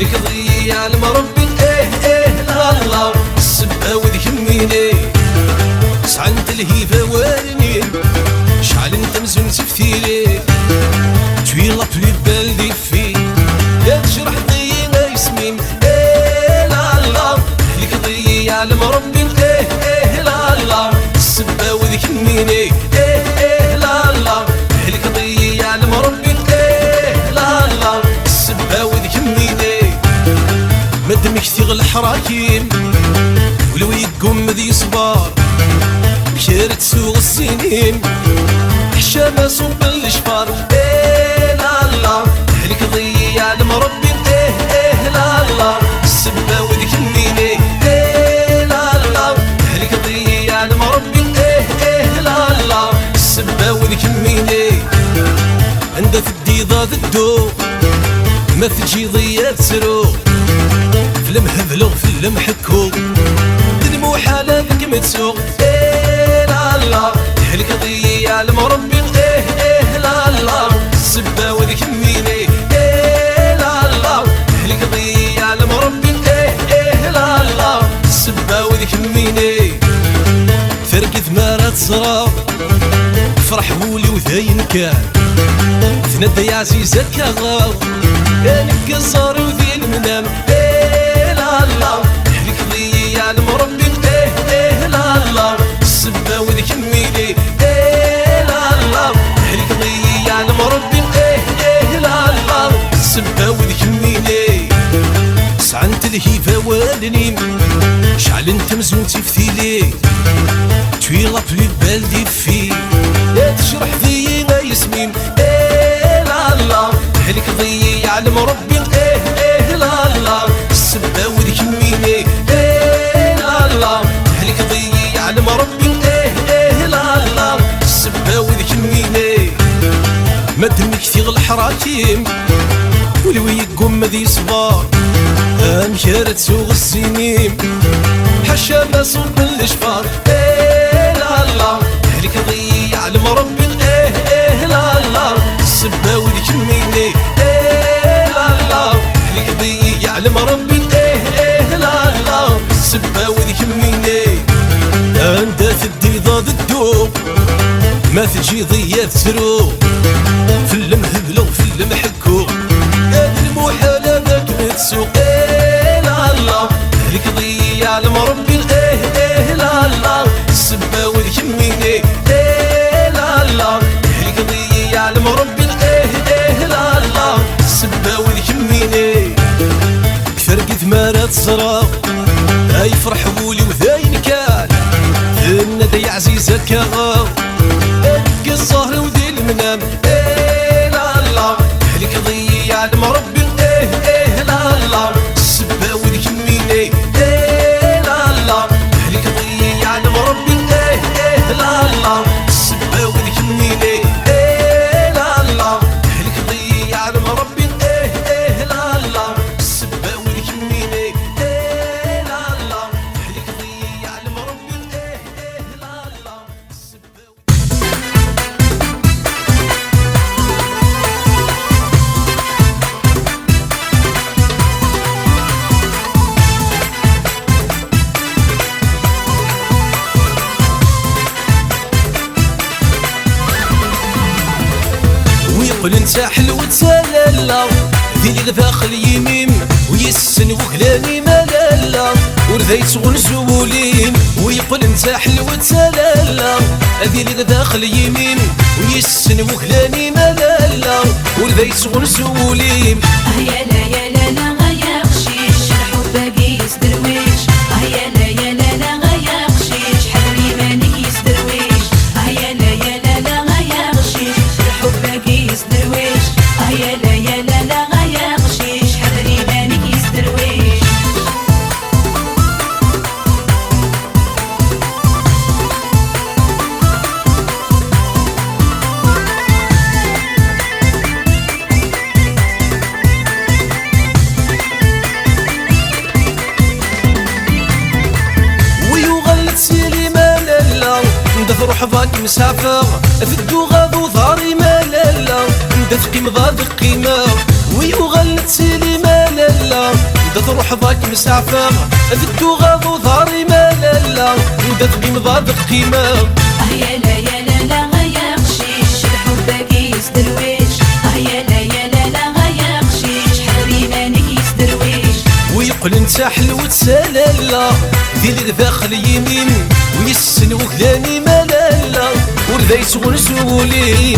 لك ضيع المربي لا لا السبة وذيك مني سعى انت الهيفة وارني شعل انت مزون سفتيلي تويلا بلي بالدي في يا تشرح ضيع اسمي لا لا لك ضيع المربي لا لا السبة وذيك مني لا لا لك ضيع المربي لا لا السبة وذيك مني مدمك ثغل الحراكين ولو يقوم ذي صبار بشارت سوق السنين حشامة صوب الشفار لا لا عليك ضيع المربي لا لا السبة وذيك مني لا لا عليك ضيع المربي لا لا السبة وذيك مني عندها في الديضة الدوق ما تجي ضيع تسروق في المهبلو في المحكو دموع حالة ذيك متسوق لا لا عليك ضيع المربي لا لا السبة وذيك مني لا لا عليك ضيع المربي لا لا السبة وذيك مني فرق ثمارة صرا فرح بولي وذاين كان تنادى يا عزيزة كغار يا نكسر وذي المنام لا لا عليك ضيع المربي لا لا السبة وذيك مني لا لا عليك ضيع المربي لا لا السبة وذيك مني سعى انت الهيفة والنيم شعل انت مزون تفتيلي تويلا بلي بالدي في يا تشرح ضيع ياسمين لا لا عليك ضيع المربي لا لا السبة وذيك مني لا لا عليك ضيع المربي لا لا السبة وذيك مني مدمك ثغل الحراكيم ولو يقوم ذي صبار مشارت سوق السنين حشامة صوب الشفار لا لا عليك ضيع المربي لا لا السبة وذيك مني لا لا عليك ضيع المربي لا لا السبة وذيك مني انت تدي ضد الدوق ما تجي ضيع تسروق في المهبلو في المحكو دموع حالة ذاك متسوق لا لا عليك ضيع المربي لا لا السبة وذيك مني لا لا عليك ضيع المربي لا لا السبة وذيك مني فرق ثمارة صرا اي فرح بولي وذاين كان الندى يا عزيزة كغار ابكي الزهر وذي المنام لا لا عليك ضيع المربي لا لا السبة وذيك مني لا لا عليك ضيع المربي لا لا السبة وذيك مني لا لا عليك ضيع المربي لا لا السبة وذيك مني لا لا عليك ضيع المربي لا لا السبة ويقول انت حلو تسالالا ذي داخل يمين ويسن وكلاني ملالا ورذيت غنزولين ويقول انت حلو تسالالا ذي داخل يمين ويسن وكلاني ملالا ورذيت غنزولين يا لا يا لا لا غيا قشيش الحب باقي يسدرويش يا لا يا لا لا غيا قشيش حلمي ماني يسدرويش يا لا يا لا لا غيا قشيش الحب باقي يسدرويش يا لا يا لا لا غيا قشيش حلمي ماني يسدرويش تروح ضاك مسافر ثدو غاضو ظهري مالالا ندفقي مضاد قيمة ويغلت سيلي مالالا تروح ضاك مسافر ذدو غاضو ضاري ما لالا ندات قيم ضادق قيمة يا لا يا لا لا غيا قشيش الحب كيس درويش يا لا يا لا لا غيا قشيش حريمانك يس درويش ويقول انت حلو تسالالا دير داخل يمين ويسن وكلاني ما لالا ورذا يسغن سولي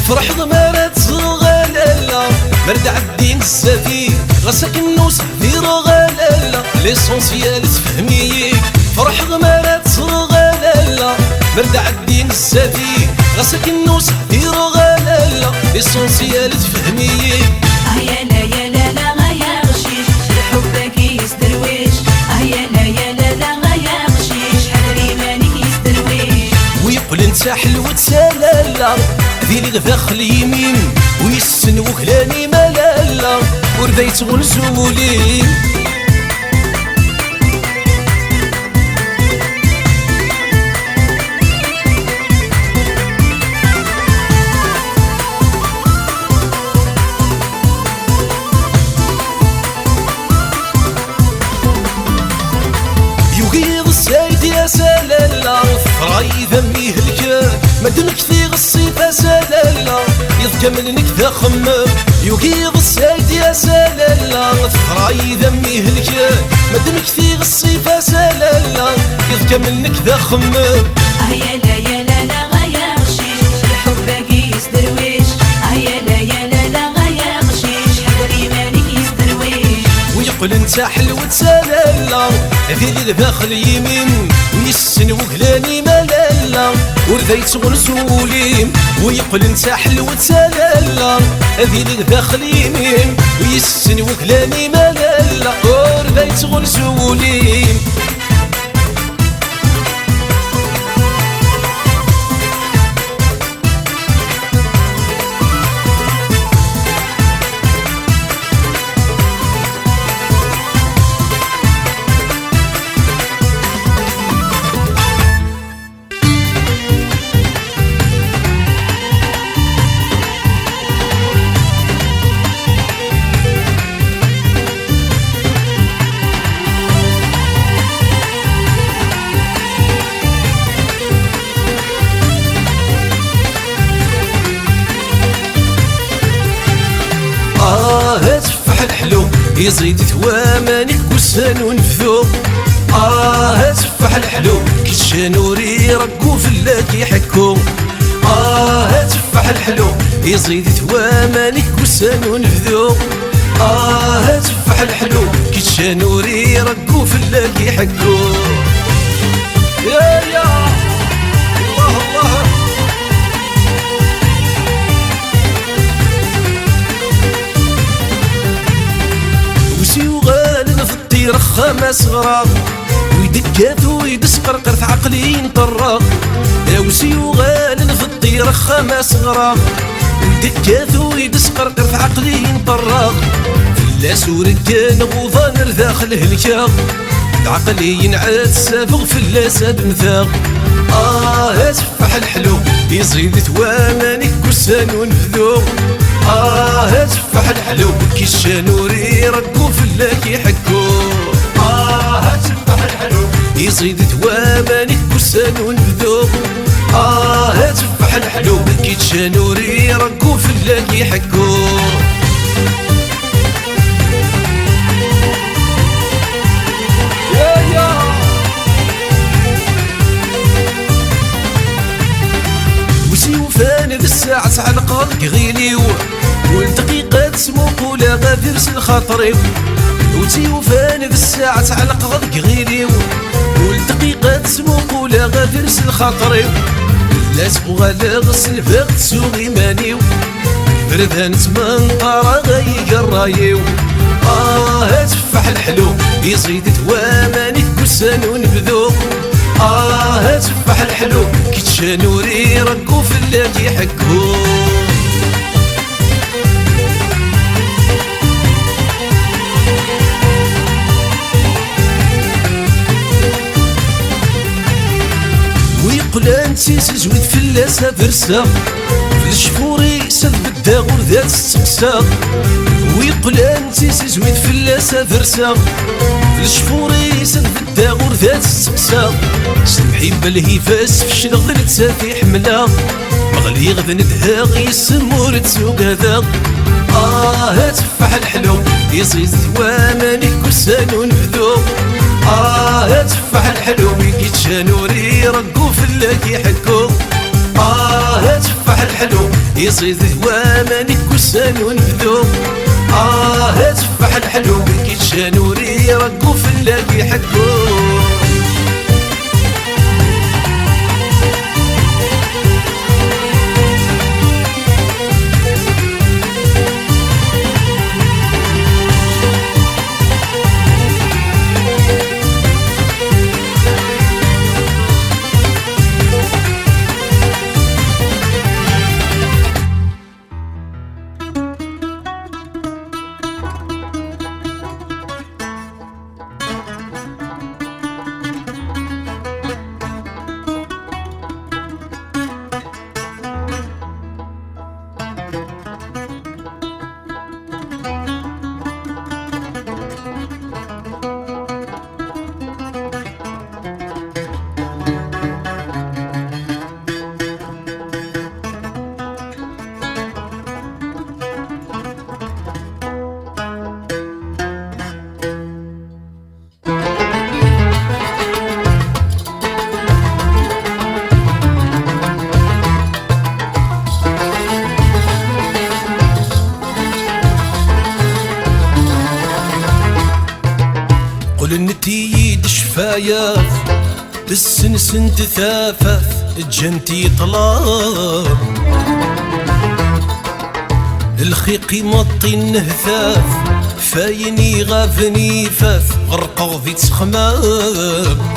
فرح ضمارات صغالالا مرد عالدين السفي غسك النوس في رغالالا ليسونسيال تفهمي فرح ضمارات صغالالا مرد عالدين السفي غسك النوس في رغالالا ليسونسيال تفهمي يا لا يا لا لا غيا قشيش الحب كيس درويش يا لا يا لا لا غيا قشيش حريمانك يس درويش ويقول انت حلو تسالالا ذيلي داخل يمين ويسن وكلاني ما لالا وردا يتغن زولي يقيض السيد يا سلالا فراي ذمي هلكا مدنك في الصيفة سلالا يذكى منك ذا خمم يقيض السيد يا سلالا فراي ذمي هلكا مدنك في الصيفة سلالا يذكى منك ذا خمم يا لا يا لا لا غيا قشيش الحب كيس درويش يا لا يا لا لا غيا قشيش حريمانك يس درويش ويقول انت حلو تسالالا ذيلي داخل يمين ويسن وكلاني ما لالا ورذا يتغن سولي ويقول انت حلو تسالالا ذيلي داخل يمين ويسن وكلاني ما لالا ورذا يتغن سولي تفح الحلو يزيد ثوامانك وسان ونفذو تفح الحلو كيشانوري ركو فلاك يحكو تفح الحلو يزيد ثوامانك وسان ونفذو تفح الحلو كيشانوري ركو فلاك يحكو يا الله الله رخامة صغرى ويدكات ويدس قرقر في عقلي نطرق داوسي وغالن في الطير رخامة صغرى ويدكات ويدس قرقر في عقلي نطرق فلاس وركان غوضان داخل هلكا عقلي ينعاد سافغ فلاس دمثاق تفح الحلو يزيد ثوامانك كسان ونفذو تفح الحلو كيشانوري ركو فلاك يحكو تفح الحلو يزيد ثوامانك كسان ونفذو تفح الحلو كيشانوري ركو فلاك يحكو الساعة على قلبك غيليو والدقيقة سموك ولا غادر الخاطري وتي وفاني بالساعة على قلبك غيليو والدقيقة سموك ولا غادر الخاطري لا تبغى لا غسل فاق تسوغي مانيو بردان تمنطرة غيق الرايو تفح الحلو يزيد ثوامانك كسان ونبذو تفح الحلو كيتشانوري ركو فلاك يحكو فلاسة فرسا في الشفوري سد الداغور ذات السقسا ويقول انتي زويد فلاسة فرسا في الشفوري سد الداغور ذات السقسا سمحي بالهيفاس في الشلغ تسافي حملا مغلي غدا ندهاغ يسمور تسوق هذا تفاح الحلو يصيد ثواماني كرسان ونبذو تفاح الحلو كيتشانوري رقو فلاك يحكو تفاح الحلو يصيد ثواماني كرسان ونبذو تفاح الحلو كيتشانوري رقو فلاك يحكو قول نتيد شفاياف بالسنسن تثافف الجنتي طلاب الخيقي مطي النهثاف فايني غافني فاف غرقا في تسخماب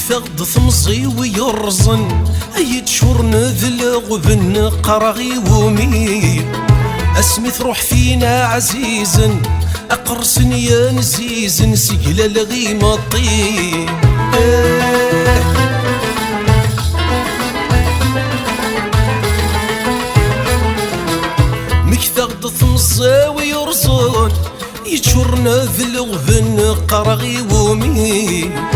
ثغد ثمزي ويرزن اي تشور نذلغ بن قرغي ومين اسمي تروح فينا عزيزا اقرصن يا نزيزن سجل لغي مطين مكثغد ثمزي ويرزن يتشور نذلغ بن قرغي ومين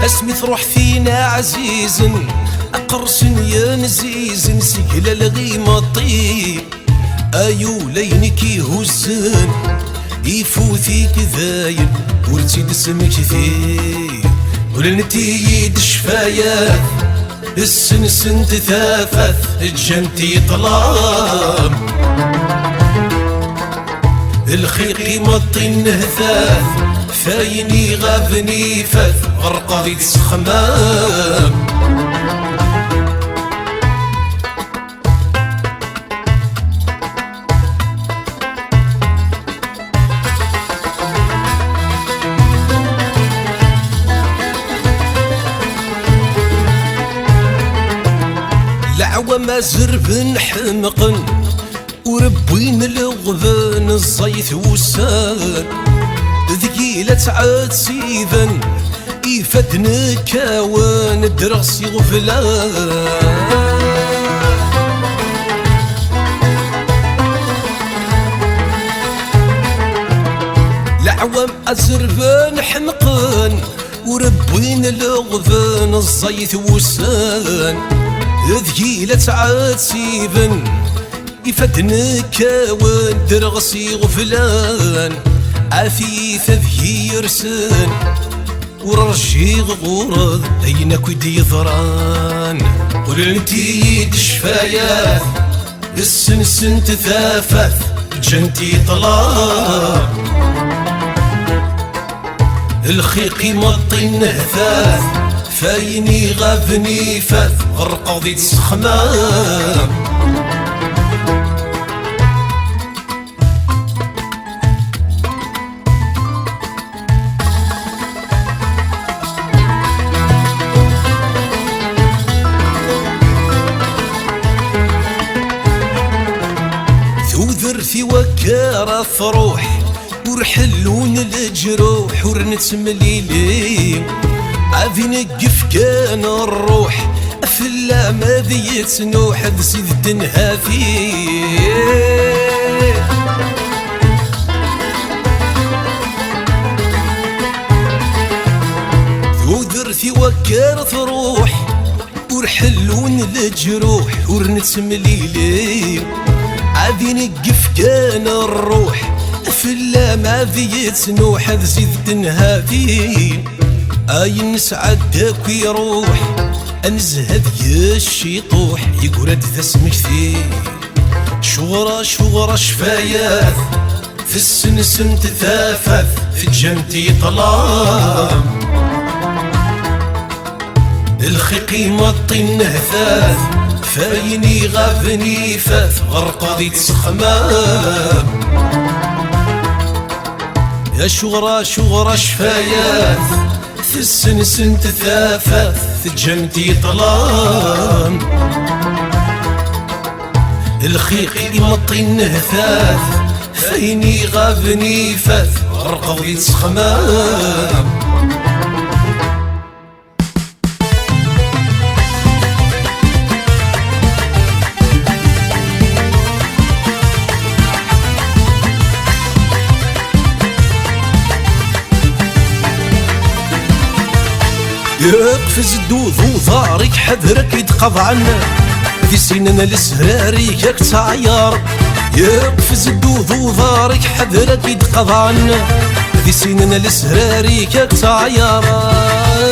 اسمي تروح فينا عزيزا اقرصن يا نزيزن سجل لغي مطي ايو لينك يهزن يفوثي كذاين ورتيد سمك ثي ولنتيد شفايات السنسن تثافث الجنتي طلام الخيقي مطي النهثاث فايني غافني فاث غرقا في تسخمام لعوة ما زرب حمقن وربين الغبان الزيث والسان ذكيلة عاد سيفن يفدن كاوان درغسي غفلان لعوام أزرفان حمقان وربين الغفان الزيث والسان ذكيلة عاد سيفن يفدن كاوان درغسي غفلان عفيفة ذي يرسن ورجي غورض دينك ودي يضران ولنتي شفايات السنسن تثافث جنتي طلاب الخيقي مطي النهثاث فايني غافني فاث غرقا ذي تسخمام وذرتي وكارة تروح ورحلون الجروح ورنتمليلي عافي نقف كان الروح في اللعمة ذي تنوح بزيد تنها فيه وذرتي وكارة تروح ورحلون الجروح ورنتمليلي عافي نقف كان الروح في اللامع ذي تنوح تزيد تنها فيه نسعد داك يروح انزهد الشيطوح يقرد ذا سمك فيه شغرة شفايات في السنسن تثافث في جنتي طلام الخيقي مطي النهثاث فايني غافني فاث غرقضي تسخمام يا شغرة شفايات في السنسن تثافث في جنتي طلام الخيقي مطي النهثاث فايني غافني فاث غرقضي تسخمام يقفز الدوذ وظارك حذرك يتقضى عنا في سننا لسهراريك ياك تعيار يقفز الدوذ وظارك حذرك يتقضى عنا في سننا لسهراريك ياك تعياران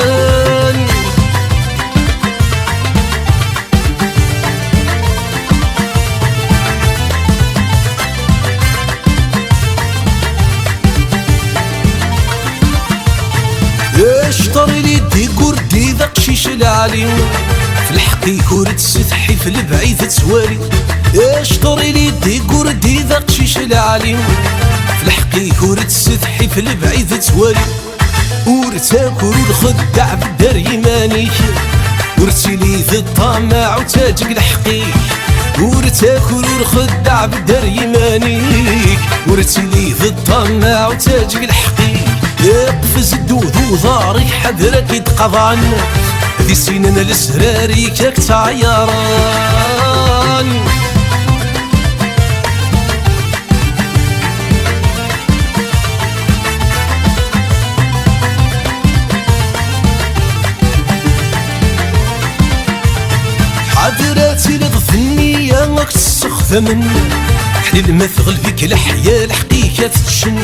اشطري لي دي قردي ذا قشيش العالي في الحق يكون تستحي في البعيد توالي اشطري لي دي قردي ذا قشيش العالي في الحق يكون تستحي في البعيد توالي ورتاكل الخدع بالدار يمانيك ورتيلي ذي الطمع وتاجك الحقيق ورتاكل الخدع بالدار يمانيك ورتيلي ذي الطمع وتاجك الحقيق يقفز الدوذ وظارك حذرك يتقضى عنا ذي سننا لسراريك ياك تعياران حذراتي لظني ياك تستخدم حليل مثغل فيك الحياة الحقيقة تتشن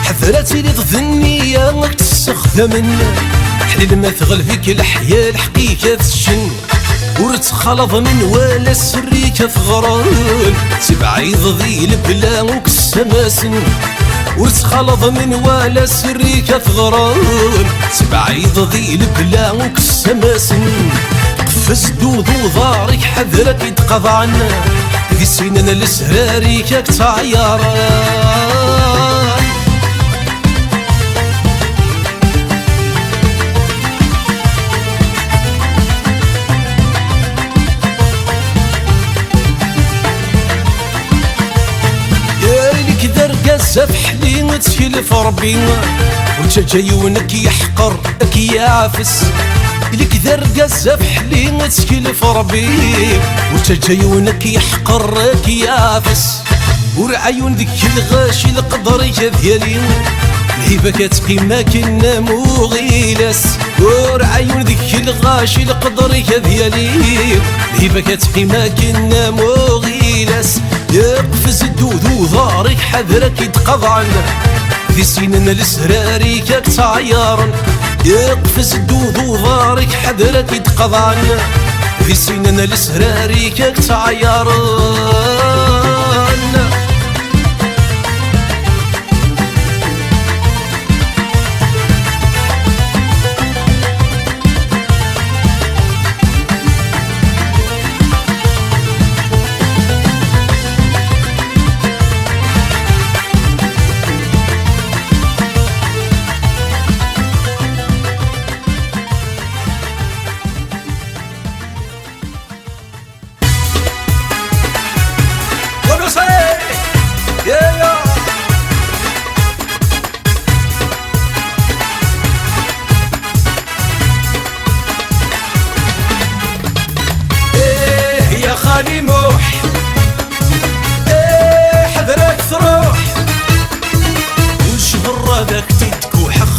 حذراتي لظني ياك تستخدم حليل مثغل فيك الحياة الحقيقة تتشن ورتخلط من ولا سريك ثغران تبعيض ذي البلا وكسماسن ورتخلط من ولا سريك ثغران تبعيض ذي البلا وكسماسن قفز دود وظارك حذرك يتقضى عنا ذي سننا لسهراريك ياك تعياران زف حلي تكلف ربي وانت جايونك يحقر اك يعفس لك ذرقة زف حلي تكلف ربي وانت جايونك يحقر اك يعفس ورعيون ذيك الغاشي القدرية ديالي الهيبة كتقي ما كنا مغيلس ورعيون ذيك الغاشي القدرية ديالي الهيبة كتقي ما كنا مغيلس يقفز الدود وظارك حذرك يتقضى عنا ذي سننا لسراريك ياك تعيارن يقفز الدود وظارك حذرك يتقضى عنا ذي سننا لسراريك ياك تعيارن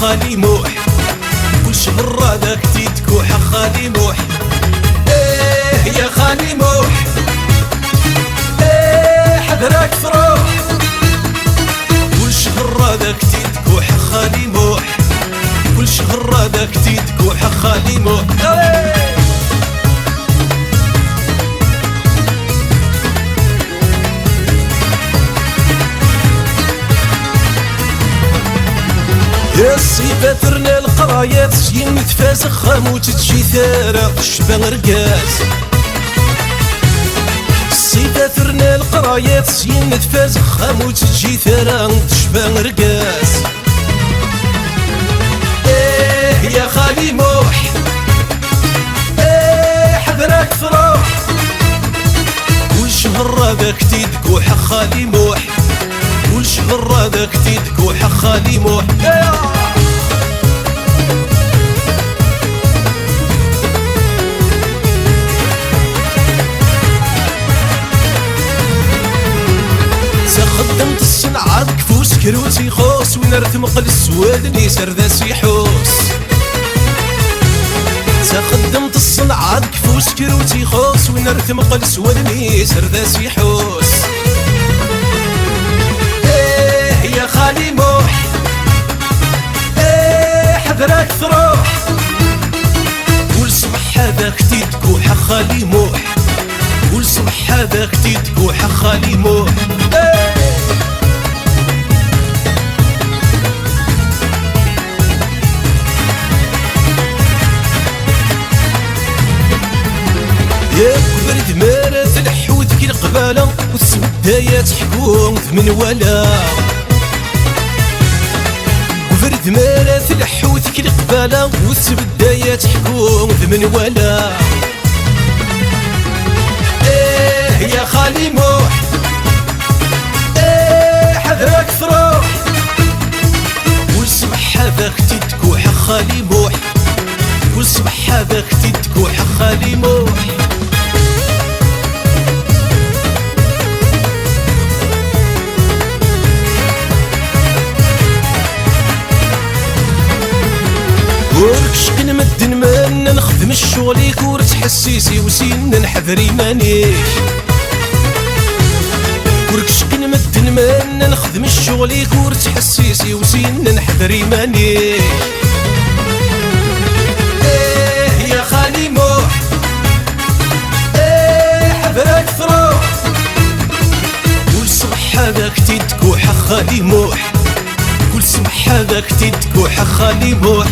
خالي موح كل شهر هذاك تيتكوح خالي موح يا خالي موح حذرك تروح كل شهر هذاك تيتكوح خالي موح كل شهر هذاك تيتكوح خالي موح يا الصيفة ثرنا القرايات سين نتفاسخ خاموت تجي ثارة الشبان رقاس الصيفة ثرنا القرايات سين نتفاسخ خاموت تجي ثارة الشبان رقاس يا خالي موح حذرك تروح كل شهر هذاك تيدكوح خالي موح كل شهر هذاك تيدكوح خالي موح خدمت الصنعة كفوس كروتي خوس وين رتمق السواد اللي سردا سيحوس خدمت الصنعة كفوس كروتي خوس وين رتمق السواد اللي سردا سيحوس يا خالي موح حذرك تروح كل صبح هذاك تيدكوح خالي موح كل صبح هذاك تيدكوح خالي موح يا كبر دمارة الحوت كي القبالة والسودايات حكوم ثمن ولا كبر دمارة الحوت كي القبالة والسودايات حكوم ثمن ولا يا خالي موح حذرك تروح كل صبح هذاك تيدكوح خالي موح كل صبح هذاك تيدكوح خالي موح ورك شقن مدن مانا نخدم الشغليك ورت حسيسي وسينا نحذري مانيش ورك شقن مدن مانا نخدم الشغليك ورت حسيسي وسينا نحذري مانيش يا خالي موح حذرك تروح كل صبح هذاك تيدكوح خالي موح كل صبح هذاك تيدكوح خالي موح